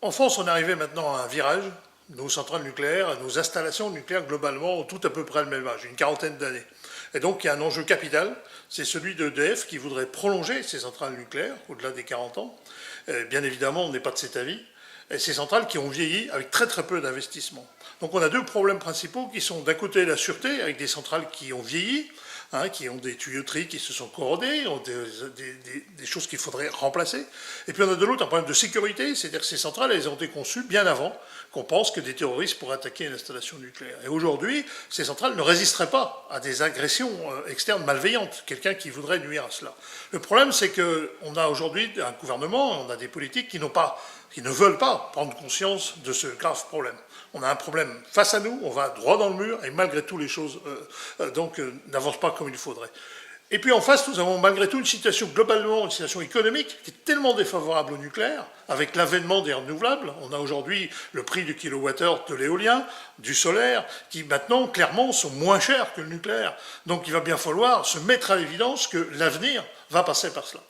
En France, on est arrivé maintenant à un virage. Nos centrales nucléaires, nos installations nucléaires globalement ont tout à peu près le même âge, une quarantaine d'années. Et donc il y a un enjeu capital, c'est celui d'EDF qui voudrait prolonger ces centrales nucléaires au-delà des 40 ans. Bien évidemment, on n'est pas de cet avis. Et ces centrales qui ont vieilli avec très très peu d'investissement. Donc on a deux problèmes principaux qui sont d'un côté la sûreté, avec des centrales qui ont vieilli, qui ont des tuyauteries qui se sont corrodées, ont des choses qu'il faudrait remplacer. Et puis on a de l'autre un problème de sécurité, c'est-à-dire que ces centrales, elles ont été conçues bien avant qu'on pense que des terroristes pourraient attaquer une installation nucléaire. Et aujourd'hui, ces centrales ne résisteraient pas à des agressions externes malveillantes, quelqu'un qui voudrait nuire à cela. Le problème, c'est qu'on a aujourd'hui un gouvernement, on a des politiques qui ne veulent pas prendre conscience de ce grave problème. On a un problème face à nous, on va droit dans le mur, et malgré tout, les choses n'avancent pas comme il faudrait. Et puis en face, nous avons malgré tout une situation globalement, une situation économique qui est tellement défavorable au nucléaire, avec l'avènement des renouvelables. On a aujourd'hui le prix du kilowattheure de l'éolien, du solaire, qui maintenant, clairement, sont moins chers que le nucléaire. Donc il va bien falloir se mettre à l'évidence que l'avenir va passer par cela.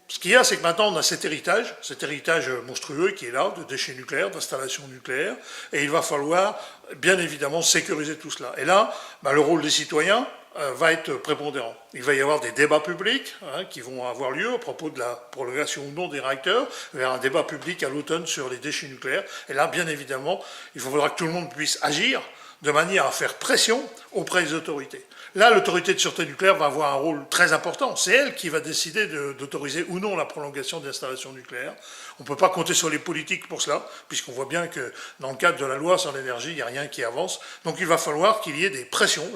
Ce qu'il y a, c'est que maintenant on a cet héritage monstrueux qui est là, de déchets nucléaires, d'installations nucléaires, et il va falloir bien évidemment sécuriser tout cela. Et là, le rôle des citoyens va être prépondérant. Il va y avoir des débats publics qui vont avoir lieu à propos de la prolongation ou non des réacteurs, il va y avoir un débat public à l'automne sur les déchets nucléaires, et là, bien évidemment, il faudra que tout le monde puisse agir de manière à faire pression auprès des autorités. Là, l'autorité de sûreté nucléaire va avoir un rôle très important. C'est elle qui va décider d'autoriser ou non la prolongation des installations nucléaires. On ne peut pas compter sur les politiques pour cela, puisqu'on voit bien que dans le cadre de la loi sur l'énergie, il n'y a rien qui avance. Donc il va falloir qu'il y ait des pressions,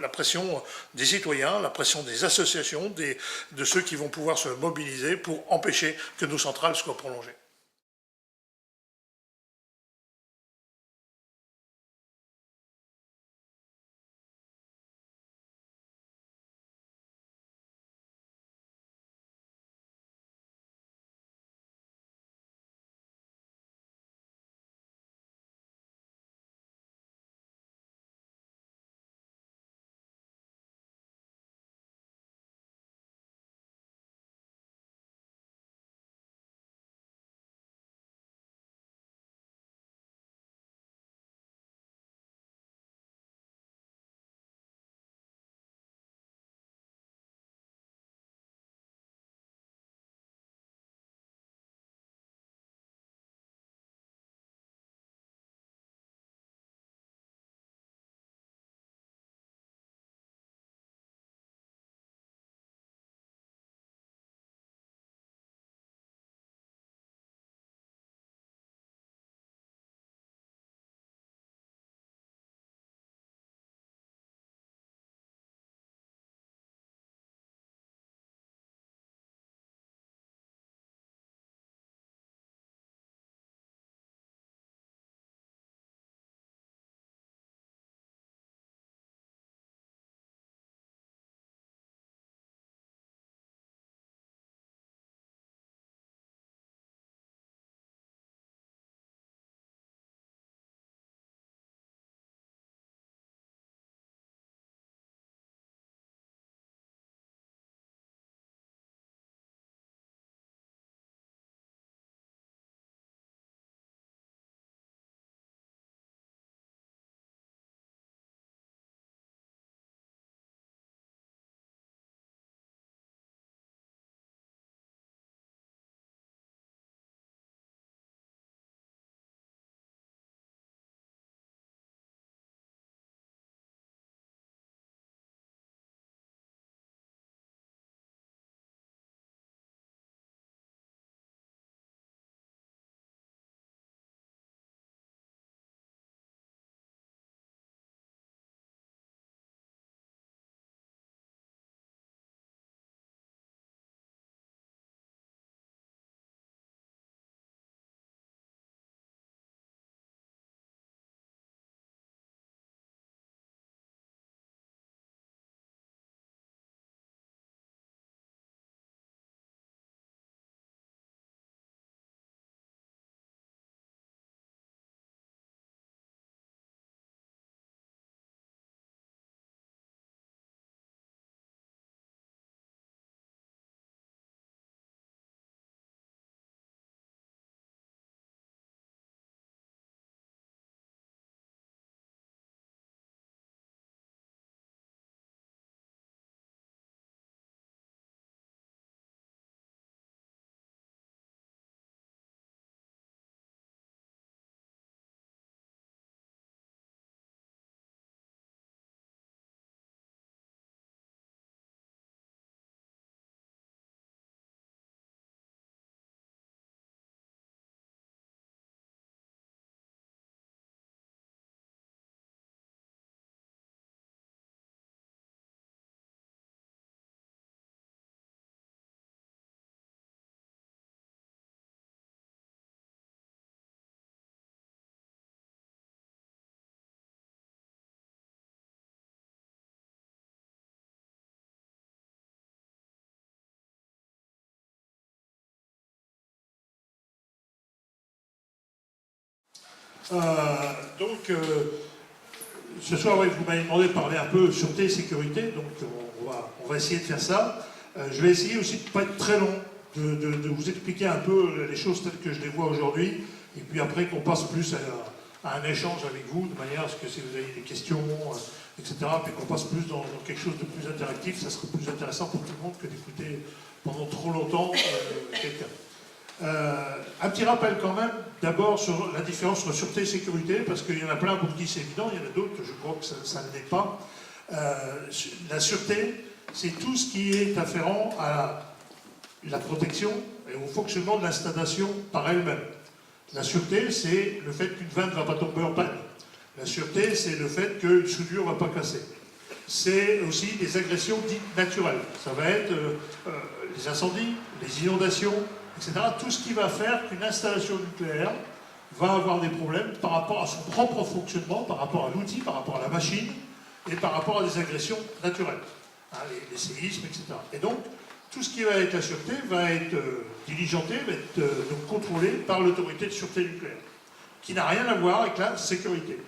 la pression des citoyens, la pression des associations, de ceux qui vont pouvoir se mobiliser pour empêcher que nos centrales soient prolongées. Donc, ce soir, ouais, vous m'avez demandé de parler un peu sûreté et sécurité, donc on va essayer de faire ça. Je vais essayer aussi de ne pas être très long, de vous expliquer un peu les choses telles que je les vois aujourd'hui, et puis après qu'on passe plus à un échange avec vous, de manière à ce que si vous avez des questions, etc., puis qu'on passe plus dans quelque chose de plus interactif, ça sera plus intéressant pour tout le monde que d'écouter pendant trop longtemps quelqu'un. Un petit rappel quand même, d'abord sur la différence entre sûreté et sécurité, parce qu'il y en a plein pour qui c'est évident, il y en a d'autres, je crois que ça ne l'est pas. La sûreté, c'est tout ce qui est afférent à la protection et au fonctionnement de l'installation par elle-même. La sûreté, c'est le fait qu'une vanne ne va pas tomber en panne. La sûreté, c'est le fait qu'une soudure ne va pas casser. C'est aussi des agressions dites naturelles. Ça va être les incendies, les inondations, etc. Tout ce qui va faire qu'une installation nucléaire va avoir des problèmes par rapport à son propre fonctionnement, par rapport à l'outil, par rapport à la machine, et par rapport à des agressions naturelles, hein, les séismes, etc. Et donc, tout ce qui va être la sûreté va être diligenté, va être donc contrôlé par l'autorité de sûreté nucléaire, qui n'a rien à voir avec la sécurité.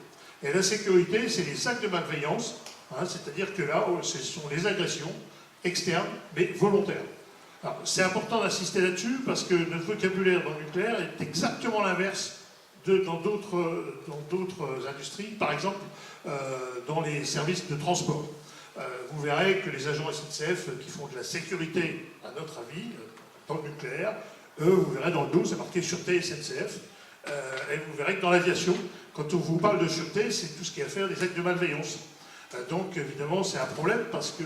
Et la sécurité, c'est les actes de malveillance, hein, c'est-à-dire que là, ce sont les agressions externes, mais volontaires. C'est important d'insister là-dessus parce que notre vocabulaire dans le nucléaire est exactement l'inverse dans d'autres industries, par exemple dans les services de transport. Vous verrez que les agents SNCF qui font de la sécurité, à notre avis, dans le nucléaire, eux, vous verrez dans le dos, c'est marqué sûreté SNCF, et vous verrez que dans l'aviation, quand on vous parle de sûreté, c'est tout ce qui a à faire des actes de malveillance. Donc évidemment c'est un problème parce que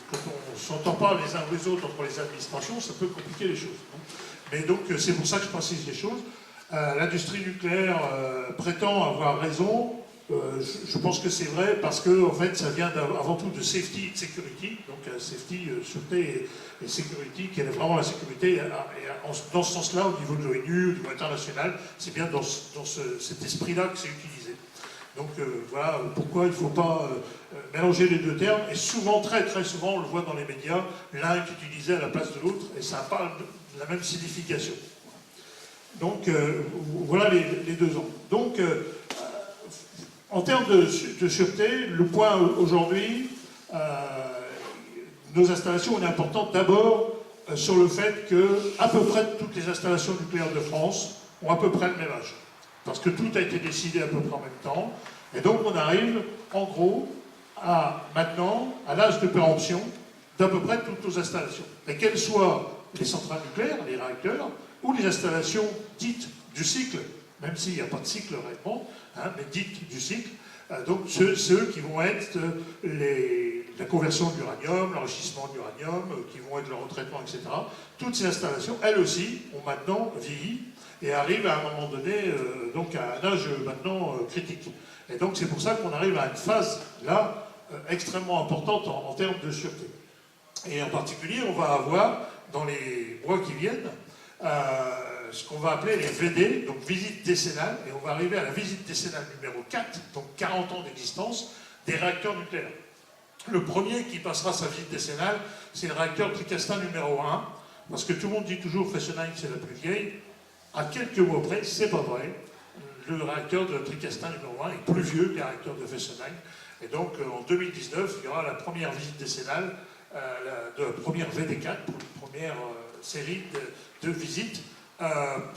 quand on ne s'entend pas les uns ou les autres entre les administrations, ça peut compliquer les choses. Mais donc c'est pour ça que je précise les choses. L'industrie nucléaire prétend avoir raison. Je pense que c'est vrai parce que en fait ça vient avant tout de safety et de security. Donc safety, sûreté et security, qui est vraiment la sécurité. Et dans ce sens-là, au niveau de l'ONU, au niveau international, c'est bien dans cet esprit-là que c'est utilisé. Donc voilà pourquoi il ne faut pas mélanger les deux termes. Et souvent, très très souvent, on le voit dans les médias, l'un est utilisé à la place de l'autre et ça n'a pas la même signification. Donc voilà les deux ans. Donc en termes de sûreté, le point aujourd'hui, nos installations, on est importante d'abord sur le fait que à peu près toutes les installations nucléaires de France ont à peu près le même âge. Parce que tout a été décidé à peu près en même temps. Et donc on arrive, en gros, maintenant, à l'âge de péremption d'à peu près toutes nos installations. Et qu'elles soient les centrales nucléaires, les réacteurs, ou les installations dites du cycle, même s'il n'y a pas de cycle réellement, hein, mais dites du cycle, donc ceux qui vont être la conversion de l'uranium, l'enrichissement de l'uranium, qui vont être le retraitement, etc. Toutes ces installations, elles aussi, ont maintenant vieilli, et arrive à un moment donné, donc à un âge maintenant critique. Et donc c'est pour ça qu'on arrive à une phase là extrêmement importante en termes de sûreté. Et en particulier, on va avoir dans les mois qui viennent ce qu'on va appeler les VD, donc visite décennale, et on va arriver à la visite décennale numéro 4, donc 40 ans d'existence des réacteurs nucléaires. Le premier qui passera sa visite décennale, c'est le réacteur Tricastin numéro 1, parce que tout le monde dit toujours Fessenheim c'est la plus vieille. À quelques mois près, c'est pas vrai. Le réacteur de Tricastin numéro 1 est plus vieux que les réacteurs de Fessenheim. Et donc, en 2019, il y aura la première visite décennale, de la première VD4, pour une première série de visites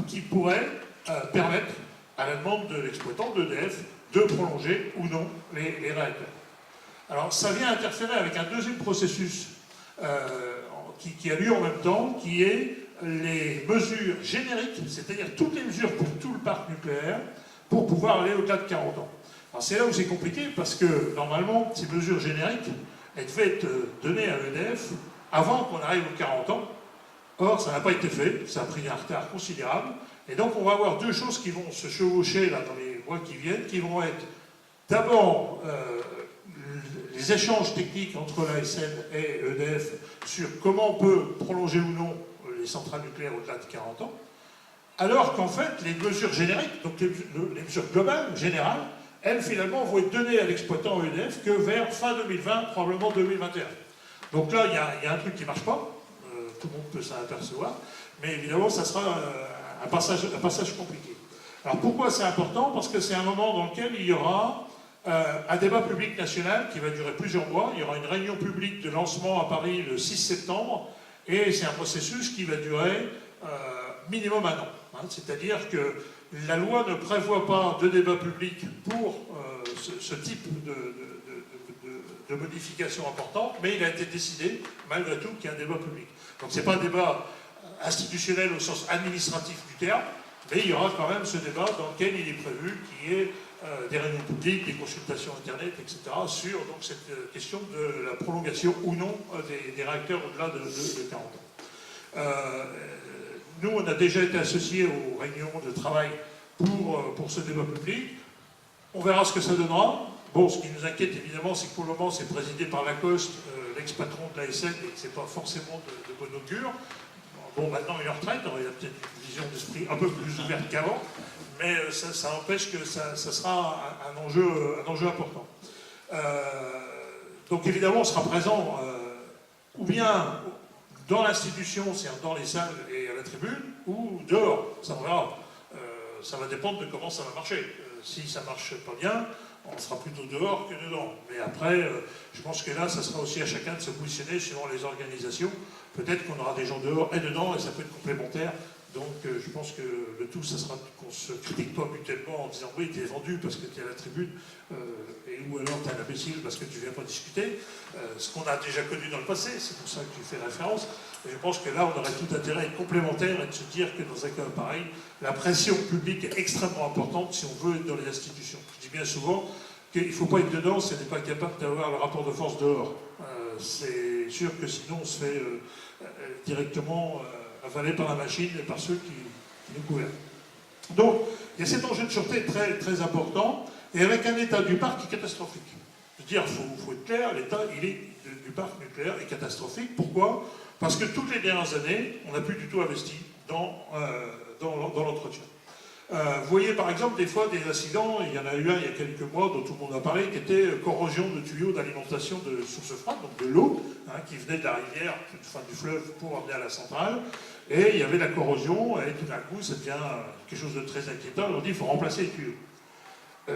qui pourrait permettre, à la demande de l'exploitant d'EDF, de prolonger ou non les réacteurs. Alors, ça vient interférer avec un deuxième processus qui a lieu en même temps, qui est les mesures génériques, c'est-à-dire toutes les mesures pour tout le parc nucléaire, pour pouvoir aller au-delà de 40 ans. Alors c'est là où c'est compliqué, parce que normalement, ces mesures génériques, elles devaient être données à EDF avant qu'on arrive aux 40 ans. Or, ça n'a pas été fait, ça a pris un retard considérable, et donc on va avoir deux choses qui vont se chevaucher là, dans les mois qui viennent, qui vont être d'abord les échanges techniques entre l'ASN et EDF sur comment on peut prolonger ou non les centrales nucléaires au-delà de 40 ans, alors qu'en fait, les mesures génériques, donc les mesures globales, générales, elles, finalement, vont être données à l'exploitant EDF que vers fin 2020, probablement 2021. Donc là, il y a un truc qui ne marche pas, tout le monde peut s'en apercevoir, mais évidemment, ça sera un passage compliqué. Alors pourquoi c'est important? Parce que c'est un moment dans lequel il y aura un débat public national qui va durer plusieurs mois. Il y aura une réunion publique de lancement à Paris le 6 septembre, et c'est un processus qui va durer minimum un an. Hein. C'est-à-dire que la loi ne prévoit pas de débat public pour ce type de modification importante, mais il a été décidé, malgré tout, qu'il y ait un débat public. Donc ce n'est pas un débat institutionnel au sens administratif du terme, mais il y aura quand même ce débat dans lequel il est prévu qu'il y ait des réunions publiques, des consultations Internet, etc., sur donc, cette question de la prolongation ou non des réacteurs au-delà de 40 ans. Nous, on a déjà été associés aux réunions de travail pour ce débat public. On verra ce que ça donnera. Bon, ce qui nous inquiète évidemment, c'est que pour le moment, c'est présidé par Lacoste, l'ex-patron de l'ASN, et que ce n'est pas forcément de bonne augure. Bon, maintenant, il est en retraite, alors il a peut-être une vision d'esprit un peu plus ouverte qu'avant, mais ça empêche que ça sera un enjeu important. Donc évidemment, on sera présent ou bien dans l'institution, c'est-à-dire dans les salles et à la tribune, ou dehors, ça on verra. Ça va dépendre de comment ça va marcher. Si ça ne marche pas bien, on sera plutôt dehors que dedans. Mais après, je pense que là, ça sera aussi à chacun de se positionner suivant les organisations. Peut-être qu'on aura des gens dehors et dedans, et ça peut être complémentaire. Donc je pense que le tout, ça sera qu'on ne se critique pas mutuellement en disant oui, tu es vendu parce que tu es à la tribune, ou alors tu es un imbécile parce que tu ne viens pas discuter. Ce qu'on a déjà connu dans le passé, c'est pour ça que tu fais référence. Et je pense que là, on aurait tout intérêt à être complémentaire et de se dire que dans un cas pareil, la pression publique est extrêmement importante si on veut être dans les institutions. Je dis bien souvent qu'il ne faut pas être dedans si on n'est pas capable d'avoir le rapport de force dehors. C'est sûr que sinon on se fait directement avalé par la machine et par ceux qui nous gouvernent. Donc, il y a cet enjeu de sûreté très, très important, et avec un état du parc qui est catastrophique. Je veux dire, il faut être clair, l'état du parc nucléaire est catastrophique. Pourquoi? Parce que toutes les dernières années, on n'a plus du tout investi dans l'entretien. Vous voyez par exemple des fois des accidents, il y en a eu un il y a quelques mois dont tout le monde a parlé, qui était corrosion de tuyaux d'alimentation de sources froides, donc de l'eau, hein, qui venait de la rivière, du fleuve pour amener à la centrale, et il y avait de la corrosion, et tout d'un coup ça devient quelque chose de très inquiétant, on dit qu'il faut remplacer les tuyaux.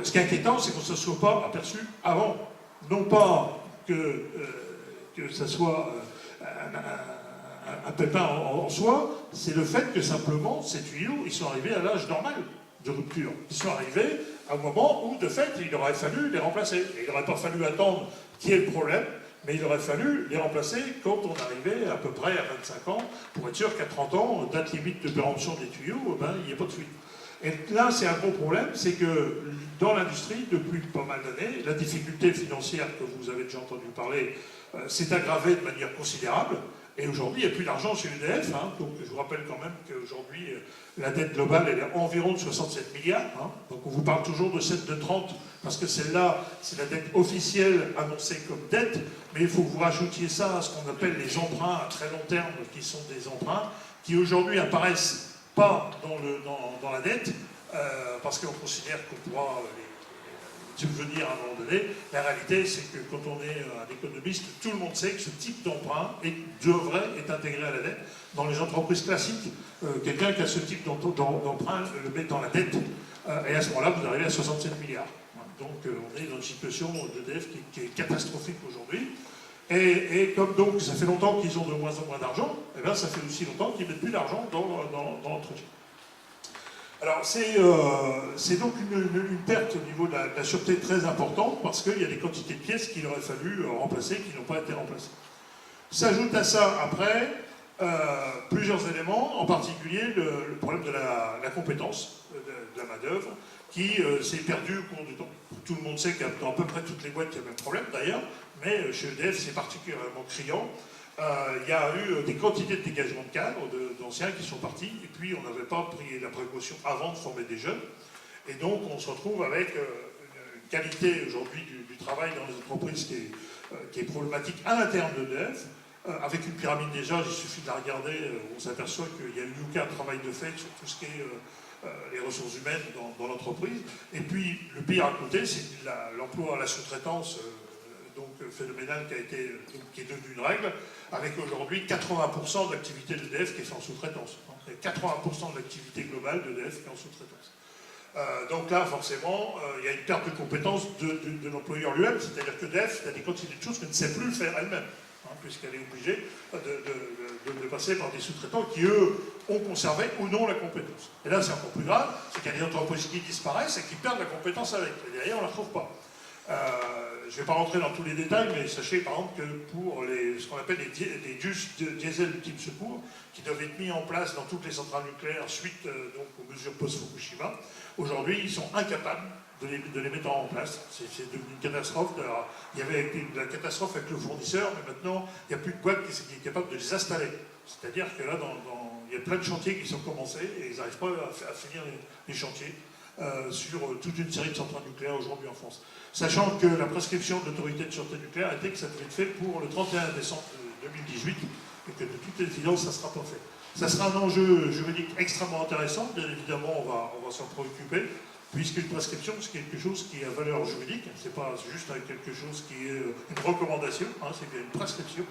Ce qui est inquiétant, c'est qu'on ne se soit pas aperçu avant, non pas que ça soit un pépin en soi, c'est le fait que simplement ces tuyaux, ils sont arrivés à l'âge normal de rupture. Ils sont arrivés à un moment où, de fait, il aurait fallu les remplacer. Et il n'aurait pas fallu attendre qu'il y ait le problème, mais il aurait fallu les remplacer quand on arrivait à peu près à 25 ans, pour être sûr qu'à 30 ans, date limite de péremption des tuyaux, ben, il n'y a pas de fuite. Et là, c'est un gros problème, c'est que dans l'industrie, depuis pas mal d'années, la difficulté financière que vous avez déjà entendu parler s'est aggravée de manière considérable. Et aujourd'hui, il n'y a plus d'argent chez EDF. Hein, donc je vous rappelle quand même qu'aujourd'hui, la dette globale, elle est environ de 67 milliards. Hein, donc on vous parle toujours de 7 de 30, parce que celle-là, c'est la dette officielle annoncée comme dette. Mais il faut que vous rajoutiez ça à ce qu'on appelle les emprunts à très long terme, qui sont des emprunts qui aujourd'hui apparaissent pas dans la dette, parce qu'on considère qu'on pourra les subvenir à un moment donné. La réalité, c'est que quand on est un économiste, tout le monde sait que ce type d'emprunt devrait être intégré à la dette. Dans les entreprises classiques, quelqu'un qui a ce type d'emprunt le met dans la dette, et à ce moment-là, vous arrivez à 67 milliards. Donc on est dans une situation d'EDF qui est catastrophique aujourd'hui. Et comme donc ça fait longtemps qu'ils ont de moins en moins d'argent, et bien ça fait aussi longtemps qu'ils ne mettent plus d'argent dans l'entretien. Alors c'est donc une perte au niveau de la sûreté très importante, parce qu'il y a des quantités de pièces qu'il aurait fallu remplacer, qui n'ont pas été remplacées. S'ajoute à ça après plusieurs éléments, en particulier le problème de la compétence de la main-d'œuvre, qui s'est perdue au cours du temps. Tout le monde sait que dans à peu près toutes les boîtes, il y a le même problème d'ailleurs, mais chez EDF, c'est particulièrement criant. Il y a eu des quantités de dégagement de cadres, d'anciens qui sont partis, et puis on n'avait pas pris la précaution avant de former des jeunes. Et donc on se retrouve avec une qualité aujourd'hui du travail dans les entreprises qui est problématique à l'interne d'EDF, avec une pyramide des âges. Il suffit de la regarder, on s'aperçoit qu'il y a eu aucun travail de fait sur tout ce qui est les ressources humaines dans l'entreprise. Et puis le pire à côté, c'est l'emploi à la sous-traitance phénoménal qui est devenu une règle, avec aujourd'hui 80% de l'activité d'EDF qui est faite en sous-traitance. 80% de l'activité globale d'EDF qui est en sous-traitance. Donc là, forcément, il y a une perte de compétences de l'employeur lui-même, c'est-à-dire que DEF, il y a des quantités de choses qu'elle ne sait plus faire elle-même, hein, puisqu'elle est obligée de passer par des sous-traitants qui, eux, ont conservé ou non la compétence. Et là, c'est encore plus grave, c'est qu'il y a des entreprises qui disparaissent et qui perdent la compétence avec. Et derrière, on ne la retrouve pas. Je ne vais pas rentrer dans tous les détails, mais sachez par exemple que pour ce qu'on appelle les diesel ultime secours, qui doivent être mis en place dans toutes les centrales nucléaires suite donc, aux mesures post-Fukushima, aujourd'hui ils sont incapables de les mettre en place. C'est devenu une catastrophe. Alors, il y avait la catastrophe avec le fournisseur, mais maintenant il n'y a plus de boîte qui est capable de les installer. C'est-à-dire que là, il y a plein de chantiers qui sont commencés et ils n'arrivent pas à finir les chantiers sur toute une série de centrales nucléaires aujourd'hui en France. Sachant que la prescription de l'autorité de sûreté nucléaire était que ça devait être fait pour le 31 décembre 2018 et que de toute évidence, ça ne sera pas fait. Ça sera un enjeu juridique extrêmement intéressant, bien évidemment, on va s'en préoccuper, puisqu'une prescription, c'est quelque chose qui a valeur juridique, c'est pas juste quelque chose qui est une recommandation, hein, c'est bien une prescription.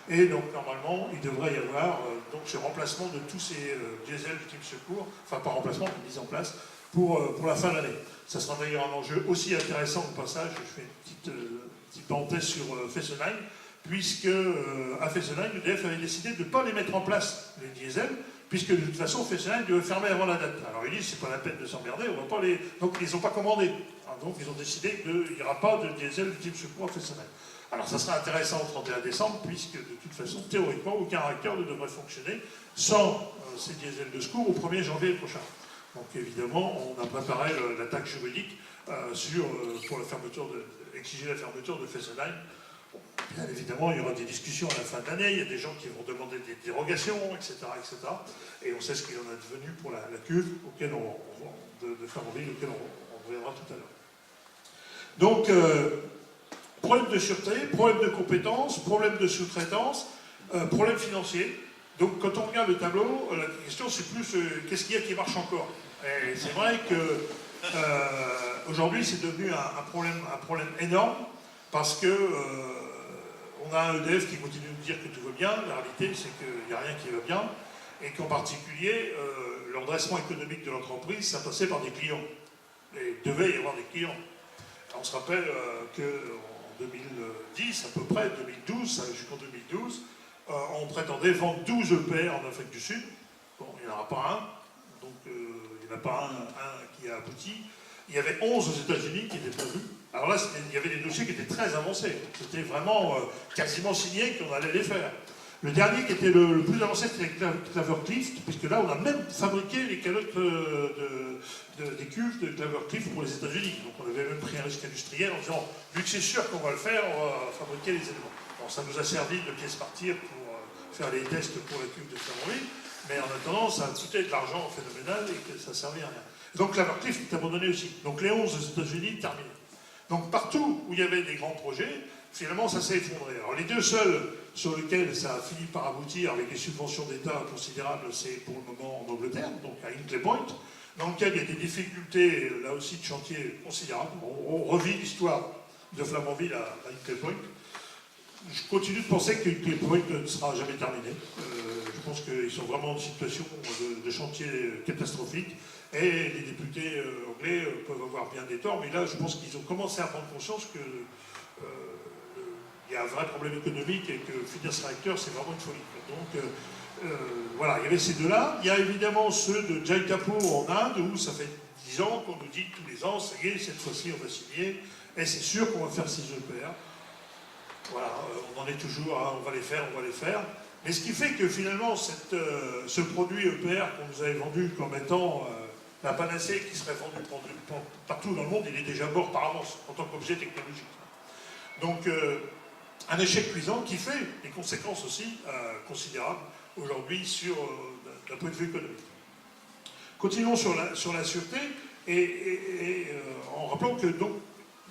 Et donc, normalement, il devrait y avoir donc, ce remplacement de tous ces diesels du type secours, enfin, pas remplacement, mais mise en place, pour la fin de l'année. Ça sera d'ailleurs un enjeu aussi intéressant au passage, je fais une petite parenthèse sur Fessenheim, puisque à Fessenheim, EDF avait décidé de ne pas les mettre en place, les diesels, puisque de toute façon, Fessenheim devait fermer avant la date. Alors ils disent, c'est pas la peine de s'emmerder, on va pas les... Donc ils n'ont pas commandé. Donc ils ont décidé qu'il n'y aura pas de diesel du type secours à Fessenheim. Alors ça sera intéressant au 31 décembre, puisque de toute façon, théoriquement, aucun réacteur ne devrait fonctionner sans ces diesels de secours au 1er janvier prochain. Donc évidemment, on a préparé l'attaque juridique pour exiger la fermeture de Fessenheim. Bon, bien évidemment, il y aura des discussions à la fin de l'année, il y a des gens qui vont demander des dérogations, etc. etc. Et on sait ce qu'il en est devenu pour la cuve de Flamanville, auquel on reviendra tout à l'heure. Donc, problème de sûreté, problème de compétences, problème de sous-traitance, problème financier. Donc quand on regarde le tableau, la question c'est plus qu'est-ce qu'il y a qui marche encore. Et c'est vrai que aujourd'hui c'est devenu un problème énorme parce que on a un EDF qui continue de dire que tout va bien. La réalité c'est qu'il n'y a rien qui va bien et qu'en particulier l'endressement économique de l'entreprise ça passait par des clients. Et il devait y avoir des clients. Alors, on se rappelle qu'en 2010 à peu près, 2012, jusqu'en 2012, on prétendait vendre 12 EPR en Afrique du Sud. Bon, il n'y en aura pas un, donc il n'y en a pas un qui a abouti. Il y avait 11 aux États-Unis qui étaient prévus. Alors là, il y avait des dossiers qui étaient très avancés. C'était vraiment quasiment signé qu'on allait les faire. Le dernier qui était le plus avancé, c'était Clavercliff, puisque là, on a même fabriqué les calottes des cuves de Clavercliff pour les États-Unis. Donc on avait même pris un risque industriel en disant, vu que c'est sûr qu'on va le faire, on va fabriquer les éléments. Bon, ça nous a servi de pièce partir pour faire les tests pour la cuve de Flamanville, mais en attendant, ça a coûté de l'argent phénoménal et que ça ne servait à rien. Donc Clavercliff est abandonné aussi. Donc les 11 aux États-Unis, terminés. Donc partout où il y avait des grands projets, finalement ça s'est effondré. Alors les deux seuls sur lesquels ça a fini par aboutir avec des subventions d'État considérables, c'est pour le moment en Angleterre, donc à Hinkley Point, dans lequel il y a des difficultés, là aussi, de chantier considérables. On revit l'histoire de Flamanville à Hinkley Point. Je continue de penser que Hinkley Point ne sera jamais terminé. Je pense qu'ils sont vraiment en situation de chantier catastrophique. Et les députés anglais peuvent avoir bien des torts, mais là, je pense qu'ils ont commencé à prendre conscience que il y a un vrai problème économique et que finir ce réacteur, c'est vraiment une folie. Donc, voilà, il y avait ces deux-là. Il y a évidemment ceux de Jaitapur en Inde, où ça fait 10 ans qu'on nous dit tous les ans, ça y est, cette fois-ci, on va signer, et c'est sûr qu'on va faire 6 EPR. Voilà, on en est toujours, hein, on va les faire. Mais ce qui fait que finalement, ce produit EPR qu'on nous avait vendu comme étant la panacée qui serait vendue partout dans le monde, il est déjà mort par avance, en tant qu'objet technologique. Donc, un échec cuisant qui fait des conséquences aussi considérables aujourd'hui d'un point de vue économique. Continuons sur la sûreté, et en rappelant que donc,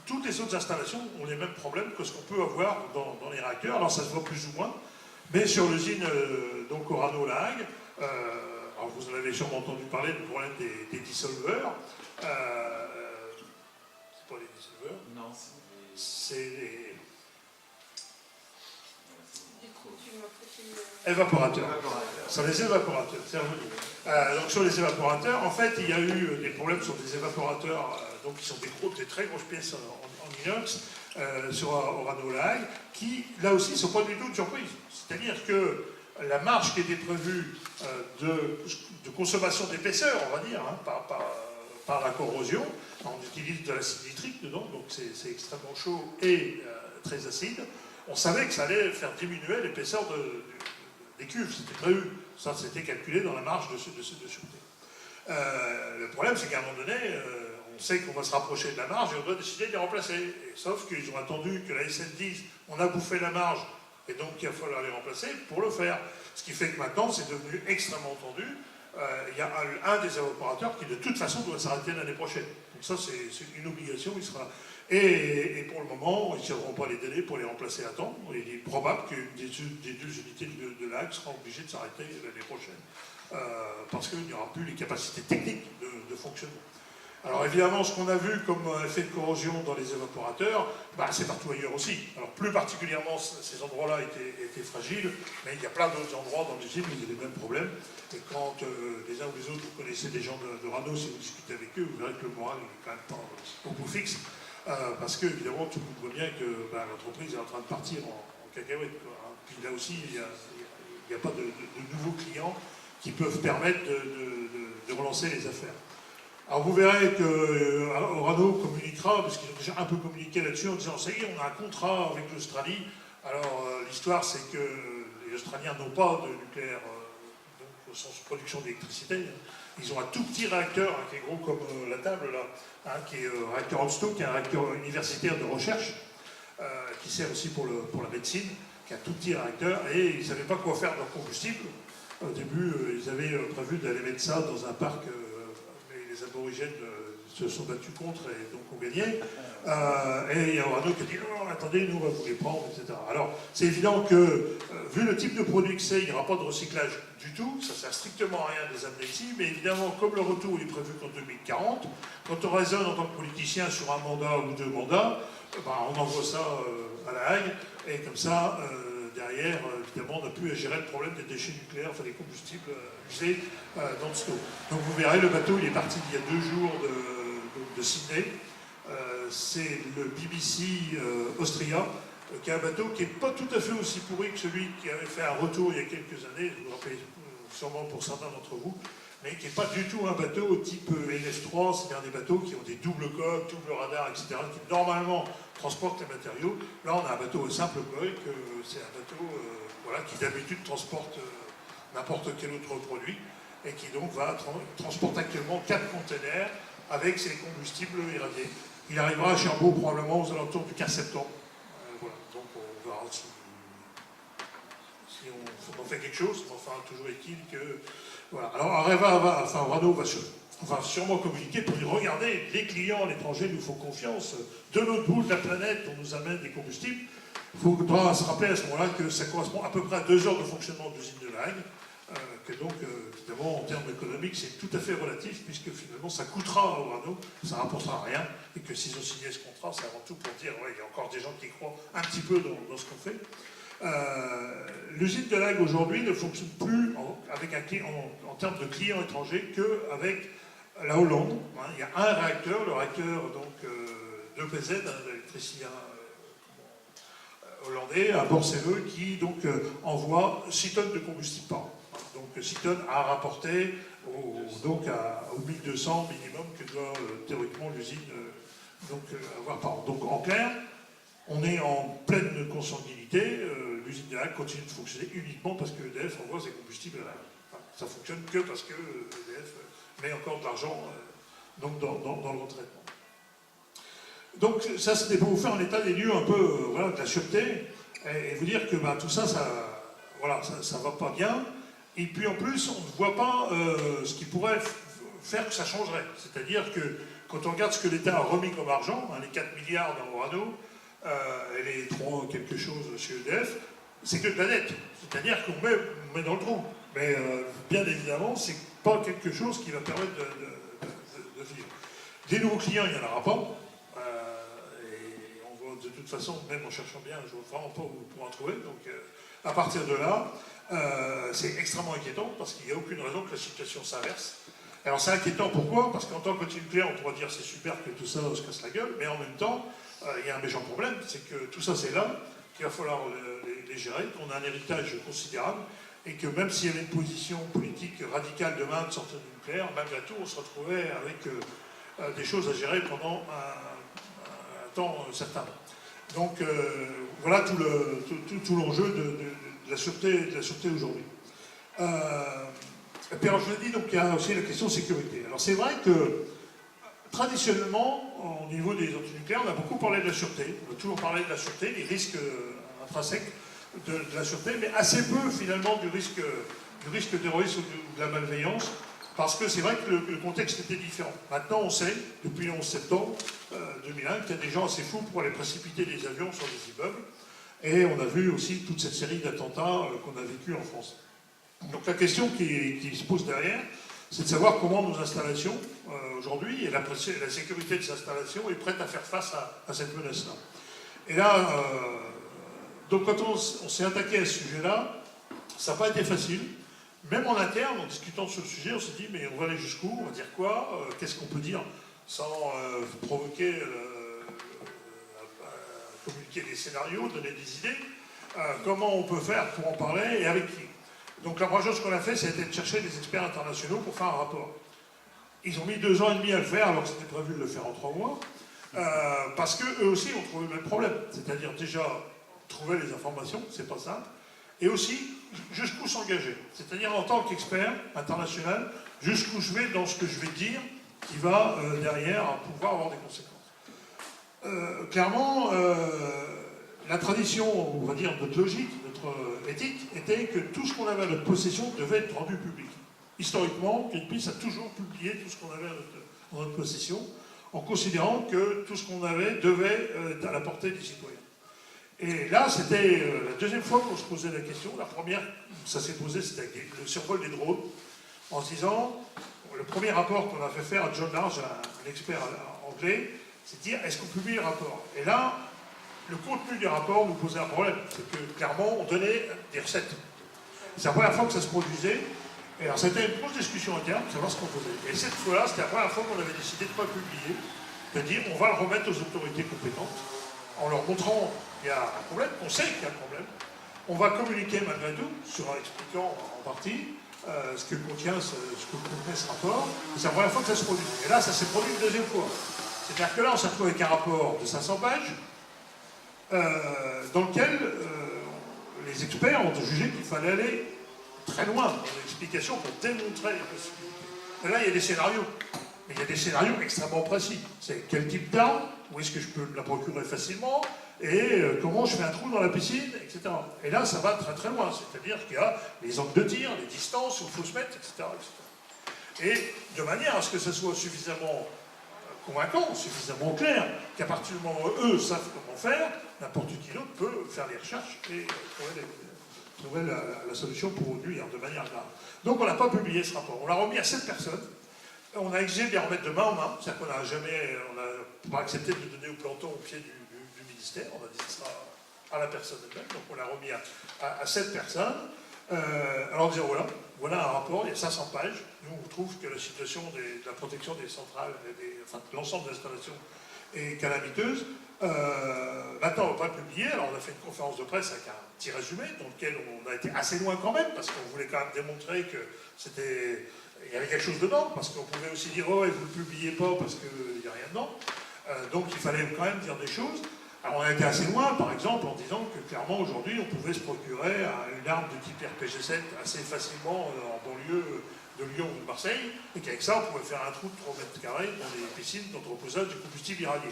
toutes les autres installations ont les mêmes problèmes que ce qu'on peut avoir dans les réacteurs. Alors ça se voit plus ou moins, mais sur l'usine donc Orano La Hague, alors vous en avez sûrement entendu parler du problème des dissolveurs. C'est pas les dissolveurs? Non, c'est les... Évaporateurs. Sur les évaporateurs, c'est revenu. Donc sur les évaporateurs, en fait, il y a eu des problèmes sur des évaporateurs donc qui sont des très grosses pièces en inox sur Orano Lag, qui, là aussi, ne sont pas du tout de surprise. C'est-à-dire que la marge qui était prévue de consommation d'épaisseur, on va dire, hein, par la corrosion, on utilise de l'acide nitrique dedans, donc c'est extrêmement chaud et très acide. On savait que ça allait faire diminuer l'épaisseur des cuves, c'était prévu. Ça, c'était calculé dans la marge de sûreté. Le problème, c'est qu'à un moment donné, on sait qu'on va se rapprocher de la marge et on doit décider de les remplacer. Sauf qu'ils ont attendu que la SN dise on a bouffé la marge et donc il va falloir les remplacer pour le faire. Ce qui fait que maintenant, c'est devenu extrêmement tendu. Il y a un des évaporateurs qui, de toute façon, doit s'arrêter l'année prochaine. Donc ça, c'est une obligation. Il sera... Et pour le moment, ils ne tiendront pas les délais pour les remplacer à temps. Il est probable qu'une des deux unités de LAG sera obligée de s'arrêter l'année prochaine. Parce qu'il n'y aura plus les capacités techniques de fonctionnement. Alors évidemment, ce qu'on a vu comme effet de corrosion dans les évaporateurs, c'est partout ailleurs aussi. Alors plus particulièrement, ces endroits-là étaient fragiles, mais il y a plein d'autres endroits dans l'usine où il y a les mêmes problèmes. Et quand les uns ou les autres, vous connaissez des gens de Rano, si vous discutez avec eux, vous verrez que le moral n'est quand même pas au bout fixe. Parce que, évidemment, tout le monde voit bien que l'entreprise est en train de partir en cacahuète. Puis là aussi, il n'y a pas de nouveaux clients qui peuvent permettre de relancer les affaires. Alors vous verrez que Orano communiquera, parce qu'ils ont déjà un peu communiqué là-dessus, en disant ça y est, on a un contrat avec l'Australie. Alors l'histoire, c'est que les Australiens n'ont pas de nucléaire donc, au sens de production d'électricité. Ils ont un tout petit réacteur qui est gros comme la table là, qui est un réacteur Hosto, qui est un réacteur universitaire de recherche, qui sert aussi pour la médecine, qui est un tout petit réacteur, et ils ne savaient pas quoi faire de leur combustible. Au début, ils avaient prévu d'aller mettre ça dans un parc, mais les aborigènes se sont battus contre et donc ont gagné. Et il y a Orano qui a dit non, attendez, nous on va vous les prendre, etc. Alors c'est évident que, vu le type de produit que c'est, il n'y aura pas de recyclage du tout, ça ne sert strictement à rien de les amener ici, mais évidemment, comme le retour est prévu qu'en 2040, quand on raisonne en tant que politicien sur un mandat ou deux mandats, on envoie ça à La Hague, et comme ça, derrière, évidemment, on n'a plus à gérer le problème des déchets nucléaires, enfin des combustibles usés dans le stock. Donc vous verrez, le bateau, il est parti il y a 2 jours de Sydney. C'est le BBC Austria, qui est un bateau qui n'est pas tout à fait aussi pourri que celui qui avait fait un retour il y a quelques années, vous vous rappelez sûrement pour certains d'entre vous, mais qui n'est pas du tout un bateau type LF3, c'est-à-dire des bateaux qui ont des doubles coques, double radar, etc., qui normalement transportent les matériaux. Là, on a un bateau simple coque, c'est un bateau qui d'habitude transporte n'importe quel autre produit, et qui donc transporte actuellement 4 containers avec ses combustibles irradiés. Il arrivera à Cherbourg probablement aux alentours du 15 septembre. Voilà. Donc on verra si on en fait quelque chose, mais enfin toujours est-il que... Voilà. Alors Orano va sûrement communiquer pour dire regardez, les clients à l'étranger nous font confiance, de l'autre bout de la planète on nous amène des combustibles. Il faudra se rappeler à ce moment-là que ça correspond à peu près à 2 heures de fonctionnement de l'usine de La Hague. Que donc, évidemment, en termes économiques, c'est tout à fait relatif, puisque finalement, ça coûtera à Orano, ça ne rapportera rien, et que s'ils ont signé ce contrat, c'est avant tout pour dire, ouais, il y a encore des gens qui croient un petit peu dans ce qu'on fait. L'usine de La Hague, aujourd'hui, ne fonctionne plus en termes de clients étrangers qu'avec la Hollande. Il y a un réacteur, le réacteur d'EPZ, l'électricien hollandais, un Borssele, qui donc envoie 6 tonnes de combustible par an. Donc 6 tonnes à rapporter aux 1200 minimum que doit théoriquement l'usine avoir par an. Donc en clair, on est en pleine consanguinité, l'usine de La Hague continue de fonctionner uniquement parce que EDF envoie ses combustibles à La Hague. Enfin, ça ne fonctionne que parce que EDF met encore de l'argent dans le retraitement. Donc ça, c'était pour vous faire un état des lieux un peu de la sûreté et vous dire que tout ça, ça va pas bien. Et puis en plus, on ne voit pas ce qui pourrait faire que ça changerait. C'est-à-dire que quand on regarde ce que l'État a remis comme argent, les 4 milliards dans Orano, et les 3 quelque chose chez EDF, c'est que de la dette. C'est-à-dire qu'on met dans le trou. Mais bien évidemment, c'est pas quelque chose qui va permettre de vivre. Des nouveaux clients, il n'y en aura pas. De toute façon, même en cherchant bien, je ne vois vraiment pas où on pourra en trouver. Donc, À partir de là, c'est extrêmement inquiétant parce qu'il n'y a aucune raison que la situation s'inverse. Alors c'est inquiétant, pourquoi? Parce qu'en tant qu'antinucléaire, on pourrait dire c'est super que tout ça se casse la gueule, mais en même temps, il y a un méchant problème, c'est que tout ça c'est là, qu'il va falloir les gérer, qu'on a un héritage considérable, et que même s'il y avait une position politique radicale demain de sortir du nucléaire, malgré tout, on se retrouvait avec des choses à gérer pendant un temps certain. Donc voilà tout l'enjeu de la sûreté aujourd'hui. Et puis alors je l'ai dit, donc il y a aussi la question sécurité. Alors c'est vrai que traditionnellement, au niveau des antinucléaires, on a beaucoup parlé de la sûreté. On a toujours parlé de la sûreté, des risques intrinsèques de la sûreté, mais assez peu finalement du risque terroriste ou de la malveillance, parce que c'est vrai que le contexte était différent. Maintenant on sait, depuis le 11 septembre 2001, qu'il y a des gens assez fous pour aller précipiter des avions sur des immeubles, et on a vu aussi toute cette série d'attentats qu'on a vécu en France. Donc la question qui se pose derrière, c'est de savoir comment nos installations, aujourd'hui, et la sécurité de ces installations est prête à faire face à cette menace-là. Et là, donc quand on s'est attaqué à ce sujet-là, ça n'a pas été facile. Même en interne, en discutant sur le sujet, on s'est dit, mais on va aller jusqu'où? On va dire quoi? Qu'est-ce qu'on peut dire sans provoquer, communiquer des scénarios, donner des idées? Comment on peut faire pour en parler et avec qui? Donc la première chose qu'on a fait, c'était de chercher des experts internationaux pour faire un rapport. Ils ont mis 2 ans et demi à le faire, alors que c'était prévu de le faire en 3 mois, parce qu'eux aussi ont trouvé le même problème. C'est-à-dire déjà, trouver les informations, c'est pas simple, et aussi, jusqu'où s'engager. C'est-à-dire en tant qu'expert international, jusqu'où je vais dans ce que je vais dire, qui va derrière pouvoir avoir des conséquences. Clairement, la tradition, on va dire, notre logique, notre éthique, était que tout ce qu'on avait à notre possession devait être rendu public. Historiquement, Greenpeace a toujours publié tout ce qu'on avait en notre possession, en considérant que tout ce qu'on avait devait être à la portée des citoyens. Et là, c'était la deuxième fois qu'on se posait la question. La première, ça s'est posé, c'était avec le survol des drones, en se disant, le premier rapport qu'on a fait faire à John Large, un expert anglais, c'est de dire, est-ce qu'on publie le rapport? Et là, le contenu du rapport nous posait un problème. C'est que, clairement, on donnait des recettes. C'est la première fois que ça se produisait. Et alors, c'était une grosse discussion interne pour savoir ce qu'on faisait. Et cette fois-là, c'était la première fois qu'on avait décidé de ne pas publier, de dire, on va le remettre aux autorités compétentes, en leur montrant qu'il y a un problème, qu'on sait qu'il y a un problème. On va communiquer malgré tout, en expliquant en partie ce que contenait ce rapport. C'est la première fois que ça se produit. Et là, ça s'est produit une deuxième fois. C'est-à-dire que là, on s'est retrouvé avec un rapport de 500 pages, dans lequel les experts ont jugé qu'il fallait aller très loin dans l'explication pour démontrer les possibilités. Et là, il y a des scénarios. Mais il y a des scénarios extrêmement précis. C'est quel type d'arme, où est-ce que je peux me la procurer facilement, et comment je fais un trou dans la piscine, etc. Et là, ça va très très loin. C'est-à-dire qu'il y a les angles de tir, les distances où il faut se mettre, etc., etc. Et de manière à ce que ça soit suffisamment convaincant, suffisamment clair, qu'à partir du moment où eux savent comment faire, n'importe qui d'autre peut faire des recherches et trouver la solution pour nuire de manière grave. Donc on n'a pas publié ce rapport. On l'a remis à 7 personnes. On a exigé de les remettre de main en main. C'est-à-dire qu'on n'a jamais pas accepté de le donner au planton au pied du ministère. On a dit que ce sera à la personne elle-même. Donc on l'a remis à 7 personnes. Alors on disait voilà un rapport, il y a 500 pages. Nous on trouve que la situation de la protection des centrales, enfin de l'ensemble des installations est calamiteuse. Maintenant, on ne va pas publier. Alors, on a fait une conférence de presse avec un petit résumé, dans lequel on a été assez loin quand même, parce qu'on voulait quand même démontrer que il y avait quelque chose dedans, parce qu'on pouvait aussi dire, oh, et vous ne le publiez pas parce qu'il n'y a rien dedans. Donc, il fallait quand même dire des choses. Alors, on a été assez loin, par exemple, en disant que clairement, aujourd'hui, on pouvait se procurer une arme de type RPG-7 assez facilement en banlieue de Lyon ou de Marseille, et qu'avec ça, on pouvait faire un trou de 3 mètres carrés dans des piscines d'entreposage du combustible irradié.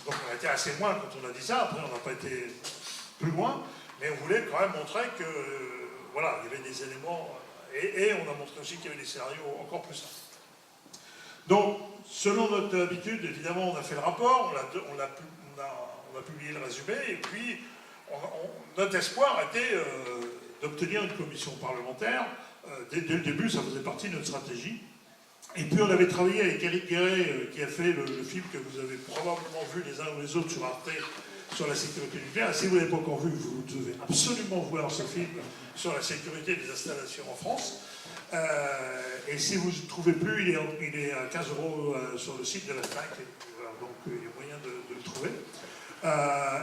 Donc on a été assez loin quand on a dit ça, après on n'a pas été plus loin, mais on voulait quand même montrer que, voilà, il y avait des éléments, et on a montré aussi qu'il y avait des scénarios encore plus simples. Donc, selon notre habitude, évidemment, on a fait le rapport, on a publié le résumé, et puis notre espoir était d'obtenir une commission parlementaire. Dès le début, ça faisait partie de notre stratégie. Et puis on avait travaillé avec Éric Guéret, qui a fait le film que vous avez probablement vu les uns ou les autres sur Arte, sur la sécurité nucléaire. Si vous ne l'avez pas encore vu, vous devez absolument voir ce film sur la sécurité des installations en France. Et si vous ne trouvez plus, il est à 15 € sur le site de la FNAC, donc il y a moyen de le trouver.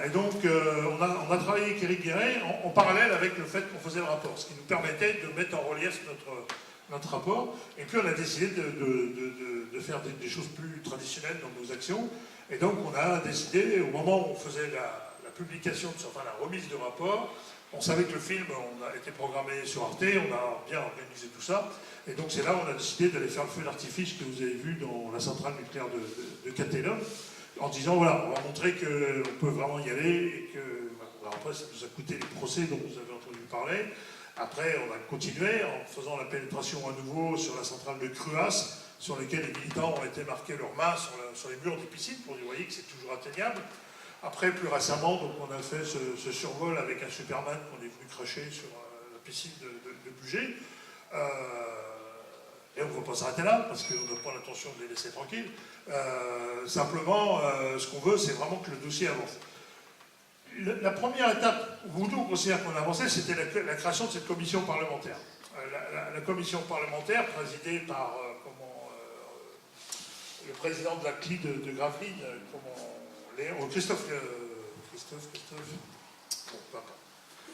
Et donc, on a travaillé avec Éric Guéret en parallèle avec le fait qu'on faisait le rapport, ce qui nous permettait de mettre en relief notre rapport. Et puis, on a décidé de faire des choses plus traditionnelles dans nos actions. Et donc, on a décidé, au moment où on faisait la publication, enfin la remise du rapport, on savait que le film a été programmé sur Arte, on a bien organisé tout ça. Et donc, c'est là où on a décidé d'aller faire le feu d'artifice que vous avez vu dans la centrale nucléaire de Cattenom, en disant, voilà, on va montrer qu'on peut vraiment y aller et que, voilà, après, ça nous a coûté les procès dont vous avez entendu parler. Après, on a continué en faisant la pénétration à nouveau sur la centrale de Cruas, sur lesquels les militants ont été marqués leurs mains sur les murs des piscines pour dire, vous voyez que c'est toujours atteignable. Après, plus récemment, donc, on a fait ce survol avec un Superman qu'on est venu cracher sur la piscine de Bugey. Et on ne va pas s'arrêter là, parce qu'on n'a pas l'intention de les laisser tranquilles. Simplement, ce qu'on veut, c'est vraiment que le dossier avance. La première étape où nous, on considère qu'on a avancé, c'était la création de cette commission parlementaire. La commission parlementaire, présidée par le président de la CLI de Gravelines,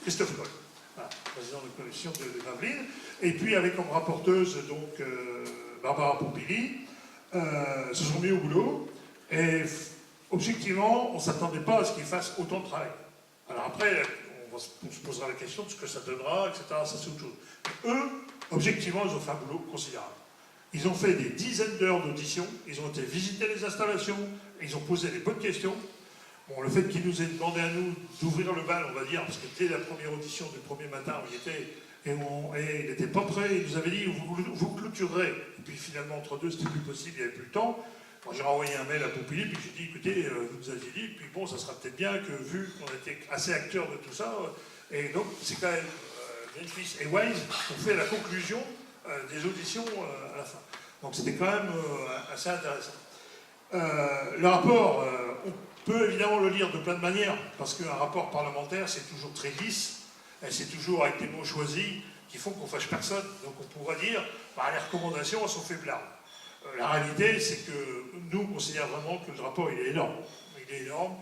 Christophe Coll, voilà, président de la commission de Gravelines, et puis avec comme rapporteuse donc Barbara Pompili, se sont mis au boulot, et objectivement, on ne s'attendait pas à ce qu'ils fassent autant de travail. Alors après, on se posera la question de ce que ça donnera, etc., ça c'est autre chose. Eux, objectivement, ils ont fait un boulot considérable. Ils ont fait des dizaines d'heures d'audition, ils ont été visiter les installations, ils ont posé les bonnes questions. Bon, le fait qu'ils nous aient demandé à nous d'ouvrir le bal, on va dire, parce que dès la première audition du premier matin où il était, et il n'était pas prêt, il nous avait dit vous clôturerez. Et puis finalement, entre deux, c'était plus possible, il n'y avait plus le temps. Moi, j'ai renvoyé un mail à Pompili, puis j'ai dit écoutez, vous nous avez dit, puis bon, ça sera peut-être bien que, vu qu'on était assez acteurs de tout ça, et donc c'est quand même Greenpeace et Wise ont fait la conclusion des auditions à la fin. Donc c'était quand même assez intéressant. Le rapport, on peut évidemment le lire de plein de manières, parce qu'un rapport parlementaire, c'est toujours très lisse, et c'est toujours avec des mots choisis qui font qu'on ne fâche personne. Donc on pourrait dire, les recommandations, elles sont faiblardes. La réalité, c'est que nous, on considère vraiment que le rapport, il est énorme. Il est énorme.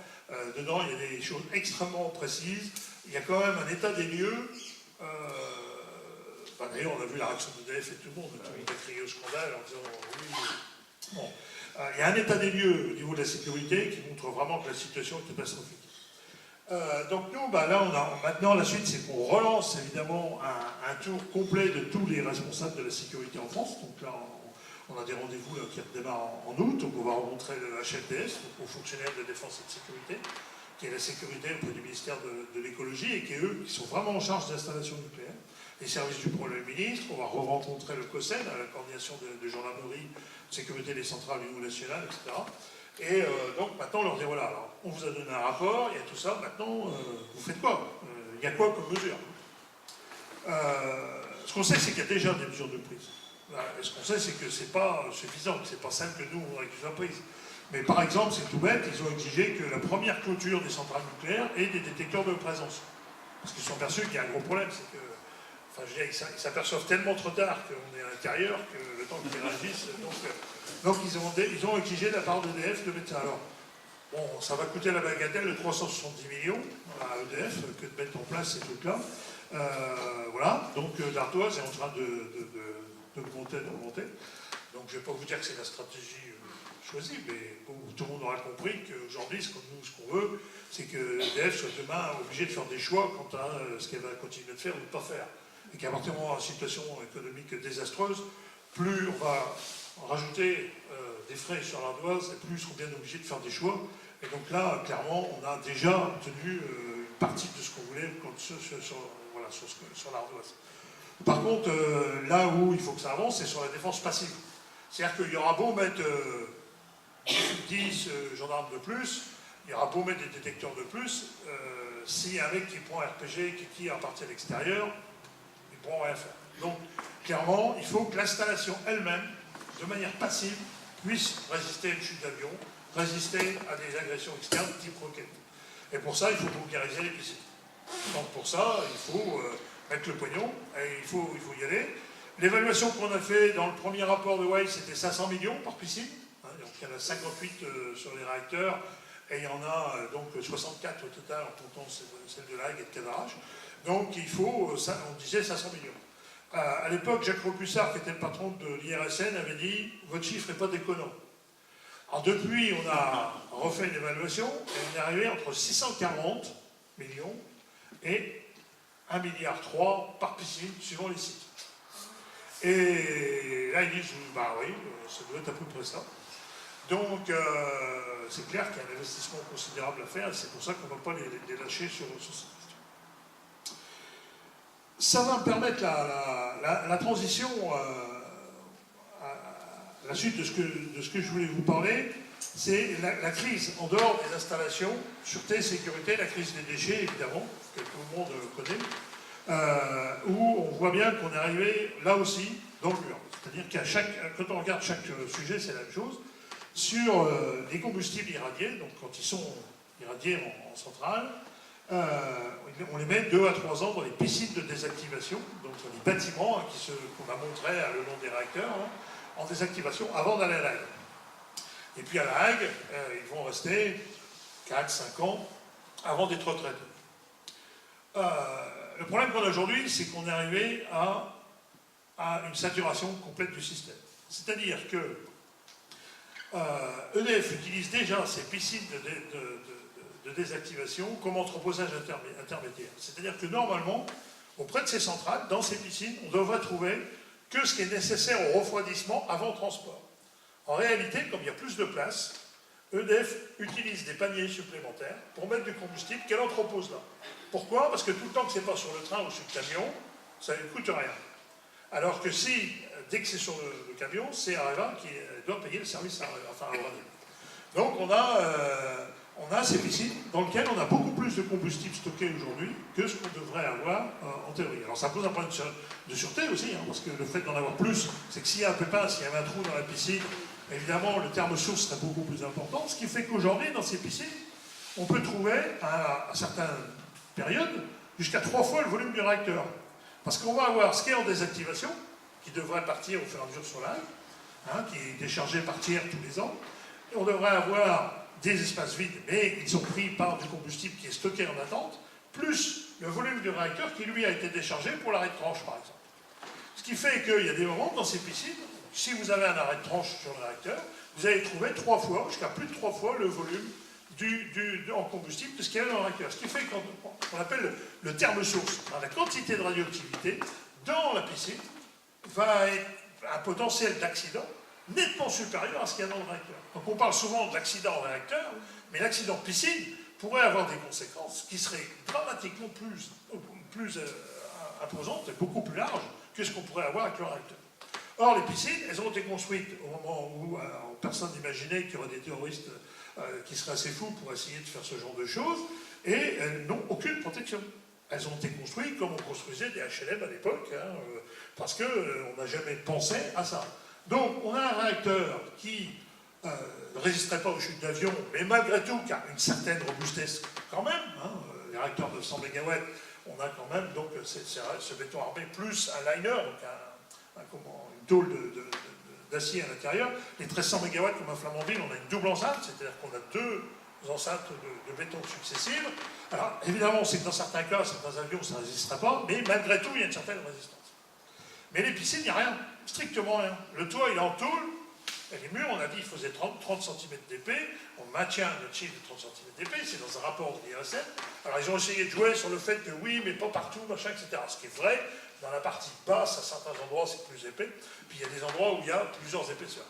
Dedans, il y a des choses extrêmement précises. Il y a quand même un état des lieux. D'ailleurs, on a vu la réaction d'EDF et tout le monde a crié au scandale en disant oui. Bon. Il y a un état des lieux au niveau de la sécurité qui montre vraiment que la situation est catastrophique. Donc nous, là, maintenant, la suite, c'est qu'on relance évidemment un tour complet de tous les responsables de la sécurité en France. Donc là, on a des rendez-vous qui redémarrent en août. Donc on va rencontrer le HLDS, donc, aux fonctionnaires de défense et de sécurité, qui est la sécurité auprès du ministère de l'écologie et qui, eux, qui sont vraiment en charge d'installations nucléaires. Les services du Premier ministre, on va rencontrer le COSEN, la coordination de gendarmerie, de sécurité des centrales au niveau national, etc. Et donc maintenant, on leur dit voilà, alors, on vous a donné un rapport, il y a tout ça, maintenant, vous faites quoi? Il y a quoi comme mesure? Ce qu'on sait, c'est qu'il y a déjà des mesures de prise. Et ce qu'on sait, c'est que c'est pas suffisant, que c'est pas simple que nous, on voudrait qu'ils soient prises. Mais par exemple, c'est tout bête, ils ont exigé que la première clôture des centrales nucléaires ait des détecteurs de présence. Parce qu'ils sont aperçus qu'il y a un gros problème, c'est que ils s'aperçoivent tellement trop tard qu'on est à l'intérieur que le temps qu'ils réagissent. Donc ils ont exigé de la part d'EDF de mettre ça. Alors, bon, ça va coûter la bagatelle de 370 millions à EDF que de mettre en place ces trucs-là. Voilà, donc l'Artoise est en train d'augmenter. Donc je ne vais pas vous dire que c'est la stratégie choisie, mais bon, tout le monde aura compris qu'aujourd'hui, ce qu'on veut, c'est que EDF soit demain obligé de faire des choix quant à ce qu'elle va continuer de faire ou de ne pas faire. Et qu'à partir du moment où on a une situation économique désastreuse, plus on va rajouter des frais sur l'Ardoise, et plus ils seront bien obligés de faire des choix. Et donc là, clairement, on a déjà obtenu une partie de ce qu'on voulait sur l'Ardoise. Par contre, là où il faut que ça avance, c'est sur la défense passive. C'est-à-dire qu'il y aura beau mettre 10 gendarmes de plus, il y aura beau mettre des détecteurs de plus, s'il y a un mec qui prend un RPG, qui tire à partir de l'extérieur, ils ne pourront rien faire. Donc, clairement, il faut que l'installation elle-même, de manière passive, puisse résister à une chute d'avion, résister à des agressions externes type roquette. Et pour ça, il faut vulgariser les piscines. Donc pour ça, il faut mettre le pognon, et il faut y aller. L'évaluation qu'on a fait dans le premier rapport de Weil, c'était 500 millions par piscine. Hein, donc il y en a 58 sur les réacteurs, et il y en a donc 64 au total en comptant celle de La Hague et de Cadarache. Donc il faut, on disait 500 millions. À l'époque, Jacques Ropussard, qui était le patron de l'IRSN, avait dit « Votre chiffre n'est pas déconnant ». Alors depuis, on a refait une évaluation, et on est arrivé entre 640 millions et 1,3 milliard par piscine, suivant les sites. Et là, ils disent « Bah oui, ça doit être à peu près ça ». Donc, c'est clair qu'il y a un investissement considérable à faire, et c'est pour ça qu'on ne va pas les lâcher sur cette question. Ça va me permettre la transition à la suite de ce que je voulais vous parler. C'est la crise en dehors des installations, sûreté, sécurité, la crise des déchets, évidemment, que tout le monde connaît, où on voit bien qu'on est arrivé, là aussi, dans le mur. C'est-à-dire qu'à quand on regarde chaque sujet, c'est la même chose. Sur les combustibles irradiés, donc quand ils sont irradiés en centrale, on les met 2 à 3 ans dans les piscines de désactivation, donc dans les bâtiments qu'on a montré le long des réacteurs, en désactivation avant d'aller à La Hague. Et puis à La Hague, ils vont rester 4-5 ans avant d'être retraités. Le problème qu'on a aujourd'hui, c'est qu'on est arrivé à une saturation complète du système. C'est-à-dire que EDF utilise déjà ces piscines de désactivation comme entreposage intermédiaire. C'est-à-dire que normalement, auprès de ces centrales, dans ces piscines, on devrait trouver que ce qui est nécessaire au refroidissement avant transport. En réalité, comme il y a plus de place, EDF utilise des paniers supplémentaires pour mettre du combustible qu'elle entrepose là. Pourquoi? Parce que tout le temps que ce n'est pas sur le train ou sur le camion, ça ne coûte rien. Alors que si, dès que c'est sur le camion, c'est Areva qui doit payer le service à Areva. Donc on a ces piscines dans lesquelles on a beaucoup plus de combustible stocké aujourd'hui que ce qu'on devrait avoir en théorie. Alors ça pose un problème de sûreté aussi, parce que le fait d'en avoir plus, c'est que s'il y a un pépin, s'il y avait un trou dans la piscine, évidemment le terme source serait beaucoup plus important, ce qui fait qu'aujourd'hui, dans ces piscines, on peut trouver, à certaines périodes, jusqu'à 3 fois le volume du réacteur. Parce qu'on va avoir ce qui est en désactivation, qui devrait partir au fur et à mesure sur l'âge, qui est déchargé partir tous les ans, et on devrait avoir des espaces vides, mais ils sont pris par du combustible qui est stocké en attente, plus le volume du réacteur qui, lui, a été déchargé pour l'arrêt de tranche, par exemple. Ce qui fait qu'il y a des moments dans ces piscines, si vous avez un arrêt de tranche sur le réacteur, vous allez trouver 3 fois, jusqu'à plus de 3 fois le volume en combustible de ce qu'il y a dans le réacteur. Ce qui fait qu'on appelle le terme source. La quantité de radioactivité dans la piscine va être un potentiel d'accident nettement supérieur à ce qu'il y a dans le réacteur. Donc on parle souvent de l'accident en réacteur, mais l'accident de piscine pourrait avoir des conséquences qui seraient dramatiquement plus imposantes et beaucoup plus larges que ce qu'on pourrait avoir avec le réacteur. Or, les piscines, elles ont été construites au moment où personne n'imaginait qu'il y aurait des terroristes qui seraient assez fous pour essayer de faire ce genre de choses, et elles n'ont aucune protection. Elles ont été construites comme on construisait des HLM à l'époque, parce qu'on n'a jamais pensé à ça. Donc, on a un réacteur qui ne résisterait pas aux chutes d'avion, mais malgré tout, qui a une certaine robustesse quand même. Les réacteurs de 100 MW, on a quand même donc, ce béton armé plus un liner, donc une tôle d'acier à l'intérieur. Les 1300 MW comme à Flamanville, on a une double enceinte, c'est-à-dire qu'on a 2 enceintes de béton successives. Alors, évidemment, c'est que dans certains cas, certains avions, ça ne résisterait pas, mais malgré tout, il y a une certaine résistance. Mais les piscines, il n'y a rien, strictement rien. Le toit, il est en tôle, et les murs, on a dit qu'il faisait 30 cm d'épais, on maintient notre chiffre de 30 cm d'épais, c'est dans un rapport de l'IRSN. Alors, ils ont essayé de jouer sur le fait que oui, mais pas partout, machin, etc. Ce qui est vrai, dans la partie basse, à certains endroits, c'est plus épais, puis il y a des endroits où il y a plusieurs épaisseurs.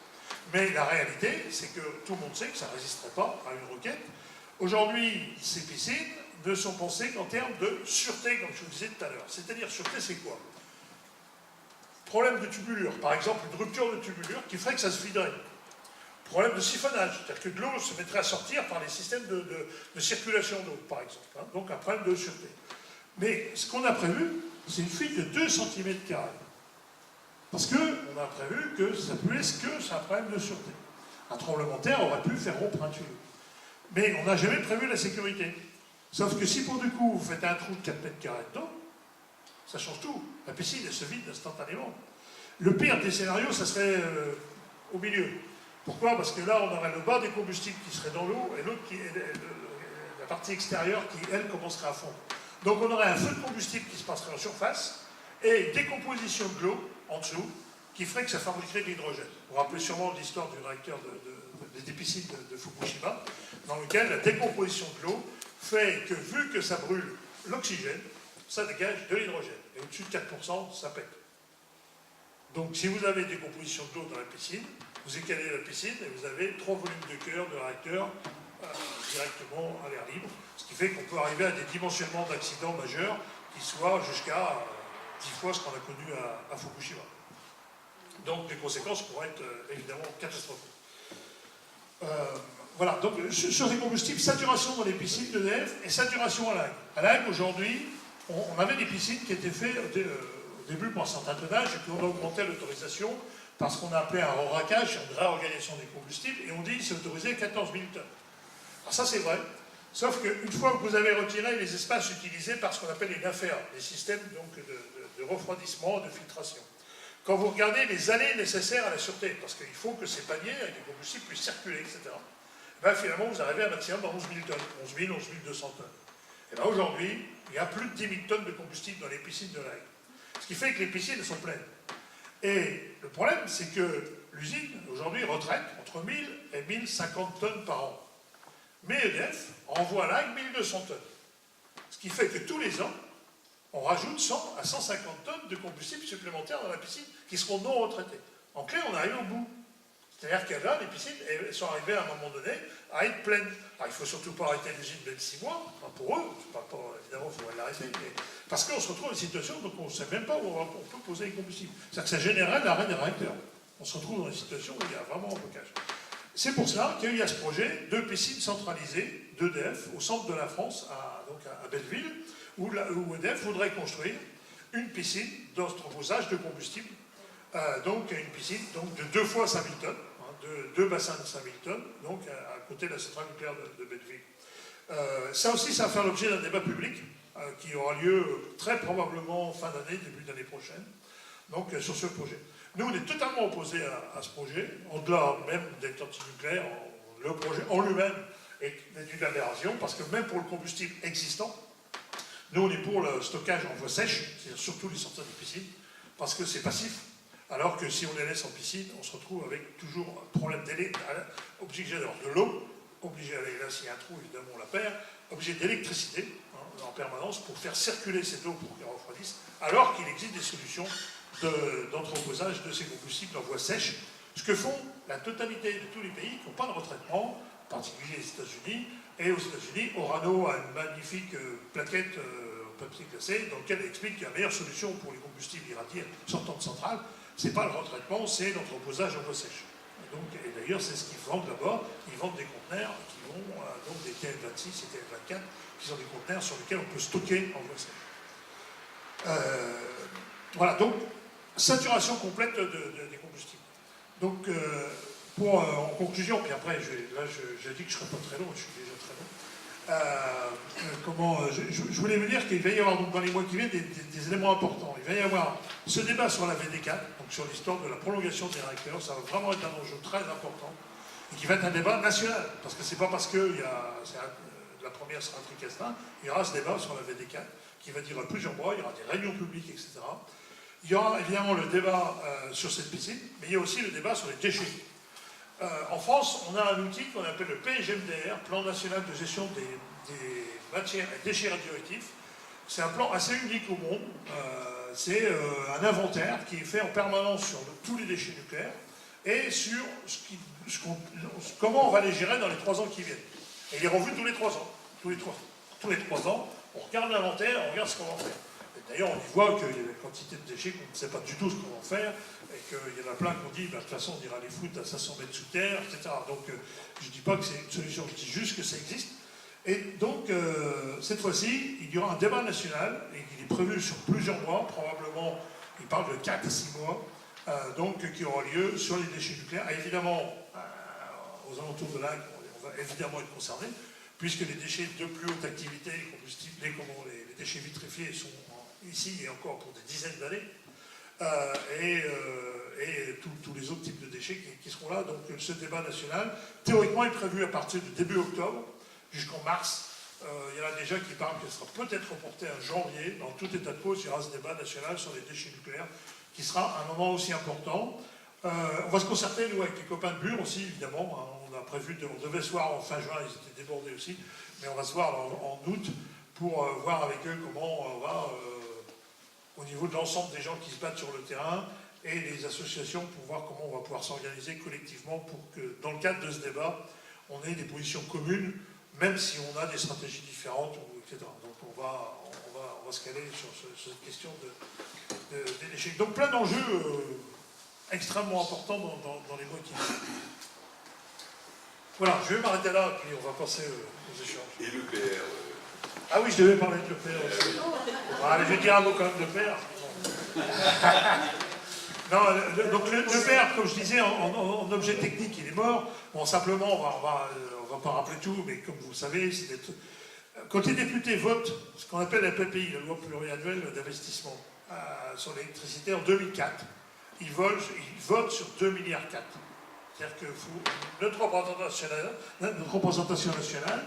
Mais la réalité, c'est que tout le monde sait que ça ne résisterait pas à une roquette. Aujourd'hui, ces piscines ne sont pensées qu'en termes de sûreté, comme je vous disais tout à l'heure. C'est-à-dire, sûreté, c'est quoi? Problème de tubulure, par exemple, une rupture de tubulure qui ferait que ça se viderait. Problème de siphonnage, c'est-à-dire que de l'eau se mettrait à sortir par les systèmes de circulation d'eau, par exemple. Donc un problème de sûreté. Mais ce qu'on a prévu, c'est une fuite de 2 cm². Parce qu'on a prévu que ça puisse que c'est un problème de sûreté. Un tremblement de terre aurait pu faire rompre un tuyau. Mais on n'a jamais prévu la sécurité. Sauf que si pour du coup vous faites un trou de 4 mètres carrés dedans, ça change tout. La piscine, elle se vide instantanément. Le pire des scénarios, ça serait au milieu. Pourquoi? Parce que là, on aurait le bas des combustibles qui serait dans l'eau et l'autre la partie extérieure qui, elle, commencerait à fondre. Donc on aurait un feu de combustible qui se passerait en surface et une décomposition de l'eau en dessous qui ferait que ça fabriquerait de l'hydrogène. Vous vous rappelez sûrement de l'histoire du réacteur des piscines de Fukushima, dans lequel la décomposition de l'eau fait que, vu que ça brûle l'oxygène, ça dégage de l'hydrogène. Et au-dessus de 4%, ça pète. Donc si vous avez décomposition de l'eau dans la piscine, vous écalez la piscine et vous avez 3 volumes de cœur de réacteur directement à l'air libre, ce qui fait qu'on peut arriver à des dimensionnements d'accidents majeurs qui soient jusqu'à 10 fois ce qu'on a connu à Fukushima. Donc les conséquences pourraient être évidemment catastrophiques. Voilà, donc sur les combustibles, saturation dans les piscines d'EDF et saturation à l'AG. À l'AG, aujourd'hui, on avait des piscines qui étaient faites au début pour un certain tonnage et puis on a augmenté l'autorisation parce qu'on a appelé un raccage, une réorganisation des combustibles, et on dit que c'est autorisé 14 000 tonnes. Alors ça c'est vrai, sauf qu'une fois que vous avez retiré les espaces utilisés par ce qu'on appelle les NAFER, les systèmes donc, de refroidissement, de filtration, quand vous regardez les allées nécessaires à la sûreté, parce qu'il faut que ces paniers avec des combustibles puissent circuler, etc., et bien finalement vous arrivez à un maximum de 11 000 tonnes, 11 000, 11 200 tonnes. Et bien aujourd'hui, il y a plus de 10 000 tonnes de combustible dans les piscines de l'AG. Ce qui fait que les piscines sont pleines. Et le problème, c'est que l'usine, aujourd'hui, retraite entre 1000 et 1050 tonnes par an. Mais EDF envoie à l'AG 1200 tonnes. Ce qui fait que tous les ans, on rajoute 100 à 150 tonnes de combustible supplémentaires dans la piscine qui seront non retraités. En clé, on arrive au bout. C'est-à-dire que là, les piscines elles sont arrivées à un moment donné à être pleines. Alors, il ne faut surtout pas arrêter l'usine même 6 mois, enfin, pour eux, évidemment, il faut l'arrêter, mais parce qu'on se retrouve dans une situation où on ne sait même pas où on peut poser les combustibles. C'est-à-dire que ça générerait l'arrêt des réacteurs. On se retrouve dans une situation où il y a vraiment un blocage. C'est pour ça qu'il y a ce projet de piscine centralisée d'EDF au centre de la France, à Belleville, où EDF voudrait construire une piscine d'entreposage de combustible. Donc une piscine donc, de 2 fois 5000 tonnes, de 2 bassins de 5000 tonnes, donc à côté de la centrale nucléaire de Belleville. Ça aussi, ça va faire l'objet d'un débat public qui aura lieu très probablement fin d'année, début d'année prochaine, donc sur ce projet. Nous, on est totalement opposés à ce projet, au-delà même d'être anti-nucléaire, le projet en lui-même est une aberration, parce que même pour le combustible existant, nous, on est pour le stockage en voie sèche, c'est-à-dire surtout les sorties de piscine, parce que c'est passif. Alors que si on les laisse en piscine, on se retrouve avec toujours un problème obligé d'avoir de l'eau, obligé d'aller là s'il y a un trou, évidemment on la perd, obligé d'électricité en permanence pour faire circuler cette eau pour qu'elle refroidisse, alors qu'il existe des solutions d'entreposage de ces combustibles en voie sèche, ce que font la totalité de tous les pays qui n'ont pas de retraitement, en particulier les États-Unis. Et aux États-Unis, Orano a une magnifique plaquette papier glacé dans laquelle elle explique qu'il y a une meilleure solution pour les combustibles irradiés sortant de centrales. Ce n'est pas le retraitement, c'est l'entreposage en voie sèche. Et d'ailleurs, c'est ce qu'ils vendent là-bas. Ils vendent des conteneurs qui vont, donc des TL26 et TL24, qui sont des conteneurs sur lesquels on peut stocker en voie sèche. Voilà, donc, saturation complète des combustibles. Donc, en conclusion, puis après, j'ai dit que je ne serais pas très long, je suis déjà très long. Je voulais vous dire qu'il va y avoir donc, dans les mois qui viennent des éléments importants. Il va y avoir ce débat sur la VD4, donc sur l'histoire de la prolongation des réacteurs. Ça va vraiment être un enjeu très important et qui va être un débat national. Parce que c'est pas parce que la première sera Tricastin, il y aura ce débat sur la VD4 qui va durer plusieurs mois, il y aura des réunions publiques, etc. Il y aura évidemment le débat sur cette piscine, mais il y a aussi le débat sur les déchets. En France, on a un outil qu'on appelle le PGMDR, Plan National de Gestion des Matières et Déchets Radioactifs. C'est un plan assez unique au monde. C'est un inventaire qui est fait en permanence sur tous les déchets nucléaires et sur comment on va les gérer dans les 3 ans qui viennent. Et il est revu tous les 3 ans. Tous les 3 ans, on regarde l'inventaire, on regarde ce qu'on va en faire. D'ailleurs, on y voit qu'il y a des quantités de déchets qu'on ne sait pas du tout ce qu'on va en faire, et qu'il y en a plein qu'on dit, de toute façon, on ira les foutre à 500 mètres sous terre, etc. Donc, je ne dis pas que c'est une solution, je dis juste que ça existe. Et donc, cette fois-ci, il y aura un débat national, et il est prévu sur plusieurs mois, probablement, il parle de 4 à 6 mois, qui aura lieu sur les déchets nucléaires. Et évidemment, aux alentours de là, on va évidemment être concernés, puisque les déchets de plus haute activité, les déchets vitrifiés sont ici et encore pour des dizaines d'années, et tous les autres types de déchets qui seront là. Donc ce débat national, théoriquement, est prévu à partir du début octobre jusqu'en mars. Il y en a déjà qui parlent qu'elle sera peut-être reportée en janvier. Dans tout état de cause, il y aura ce débat national sur les déchets nucléaires, qui sera un moment aussi important. On va se concerter, nous, avec les copains de Bure aussi, évidemment. On a prévu, on devait se voir en fin juin, ils étaient débordés aussi, mais on va se voir en août pour voir avec eux comment on va, au niveau de l'ensemble des gens qui se battent sur le terrain, et les associations, pour voir comment on va pouvoir s'organiser collectivement pour que, dans le cadre de ce débat, on ait des positions communes, même si on a des stratégies différentes, etc. Donc on va se caler sur cette question des déchets. Donc plein d'enjeux extrêmement importants dans les mois qui viennent. Voilà, je vais m'arrêter là, puis on va passer aux échanges. Et l'EPR Ah oui, je devais parler de l'EPR aussi. Allez, je vais dire un mot quand même de l'EPR. Non, donc l'EPR, comme je disais, en objet technique, il est mort. Bon, simplement, on va pas rappeler tout, mais comme vous le savez, quand les députés votent ce qu'on appelle la PPI, la loi pluriannuelle d'investissement sur l'électricité en 2004, ils votent sur 2,4 milliards. C'est-à-dire que notre représentation nationale,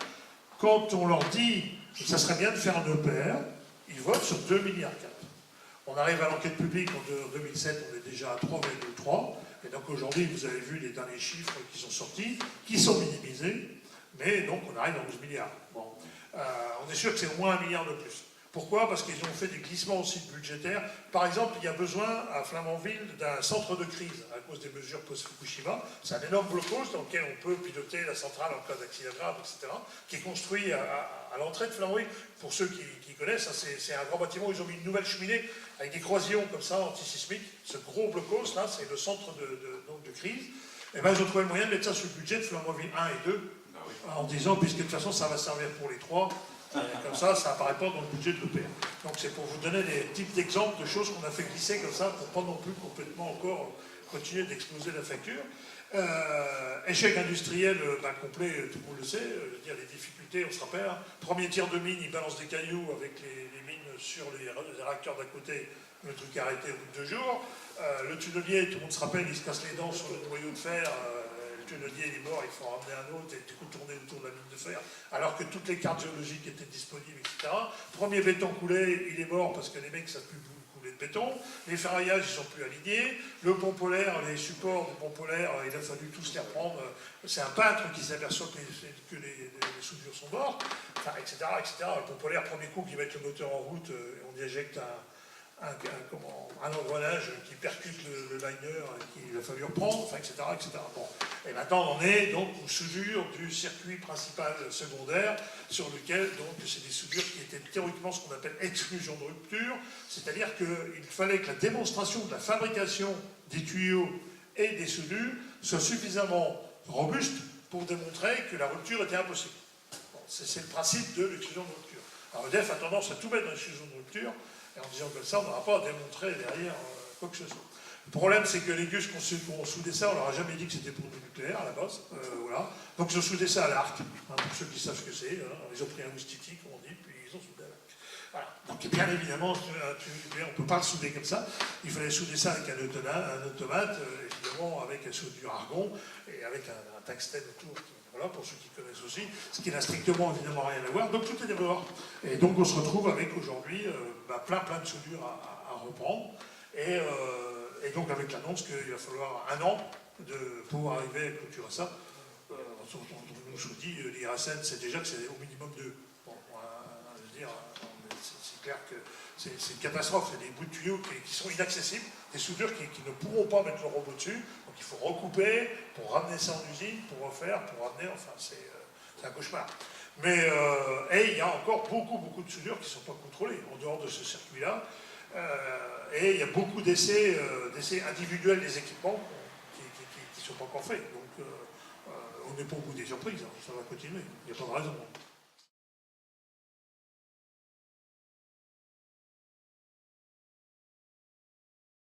quand on leur dit que ça serait bien de faire un EPR, ils votent sur 2,4 milliards. On arrive à l'enquête publique en 2007, on est déjà à 3,3. Et donc aujourd'hui, vous avez vu les derniers chiffres qui sont sortis, qui sont minimisés, mais donc on arrive à 11 milliards. Bon. On est sûr que c'est au moins 1 milliard de plus. Pourquoi? Parce qu'ils ont fait des glissements aussi budgétaires. Par exemple, il y a besoin à Flamanville d'un centre de crise à cause des mesures post-Fukushima. C'est un énorme blocos dans lequel on peut piloter la centrale en cas d'accident grave, etc., qui est construit à l'entrée de Flamanville. Pour ceux qui connaissent, c'est un grand bâtiment où ils ont mis une nouvelle cheminée avec des croisillons comme ça, antisismiques. Ce gros blocos, là, c'est le centre de crise. Et bien, ils ont trouvé le moyen de mettre ça sur le budget de Flamanville 1 et 2, en disant, puisque de toute façon, ça va servir pour les 3. Comme ça n'apparaît pas dans le budget de l'EPR. Donc c'est pour vous donner des types d'exemples de choses qu'on a fait glisser comme ça pour pas non plus complètement encore continuer d'exploser la facture. Échec industriel complet, tout le monde le sait. Je veux dire, les difficultés, on se rappelle. Premier tir de mine, il balance des cailloux avec les mines sur les réacteurs d'à côté. Le truc est arrêté au bout de 2 jours. Le tunnelier, tout le monde se rappelle, il se casse les dents sur le noyau de fer. Le tunnelier il est mort, il faut en ramener un autre et du coup tourner autour de la mine de fer, alors que toutes les cartes géologiques étaient disponibles, etc. Premier béton coulé, il est mort parce que les mecs ne savent plus couler de béton. Les ferraillages, ils ne sont plus alignés. Le pont polaire, les supports du pont polaire, il a fallu tous les reprendre. C'est un peintre qui s'aperçoit que les soudures sont mortes, enfin, etc., etc. Le pont polaire, premier coup, qui met le moteur en route, on y éjecte un engrenage qui percute le liner qu'il a fallu reprendre, enfin, etc., etc. Bon. Et maintenant, on est donc aux soudures du circuit principal secondaire, sur lequel, donc, c'est des soudures qui étaient théoriquement ce qu'on appelle exclusion de rupture, c'est-à-dire qu'il fallait que la démonstration de la fabrication des tuyaux et des soudures soit suffisamment robuste pour démontrer que la rupture était impossible. Bon, c'est le principe de l'exclusion de rupture. Alors, EDF a tendance à tout mettre dans l'exclusion de rupture, et en disant que ça, on n'aura pas à démontrer derrière quoi que ce soit. Le problème, c'est que les Gus qui ont soudé ça, on leur a jamais dit que c'était pour le nucléaire à la base. Voilà. Donc ils ont soudé ça à l'arc, pour ceux qui savent ce que c'est. Ils ont pris un moustiki, comme on dit, puis ils ont soudé à l'arc. Voilà. Donc bien évidemment, on ne peut pas le souder comme ça. Il fallait souder ça avec un automate, évidemment avec un soudure argon, et avec un tungstène autour. Voilà, pour ceux qui connaissent aussi, ce qui n'a strictement évidemment rien à voir. Donc tout est mort. Et donc on se retrouve avec aujourd'hui plein de soudures à reprendre. Et donc avec l'annonce qu'il va falloir 1 an pour arriver à clôturer ça. On nous dit, l'IRSN, c'est déjà que c'est au minimum 2. Bon, je veux dire, c'est clair que c'est une catastrophe. C'est des bouts de tuyaux qui sont inaccessibles, des soudures qui ne pourront pas mettre le robot dessus. Donc il faut recouper pour ramener ça en usine, pour refaire, pour ramener. Enfin, c'est un cauchemar. Mais il y a encore beaucoup de soudures qui ne sont pas contrôlées en dehors de ce circuit-là. Et il y a beaucoup d'essais individuels des équipements qui ne sont pas encore faits. Donc on n'est pas au bout des surprises, hein. Ça va continuer, il n'y a pas de raison.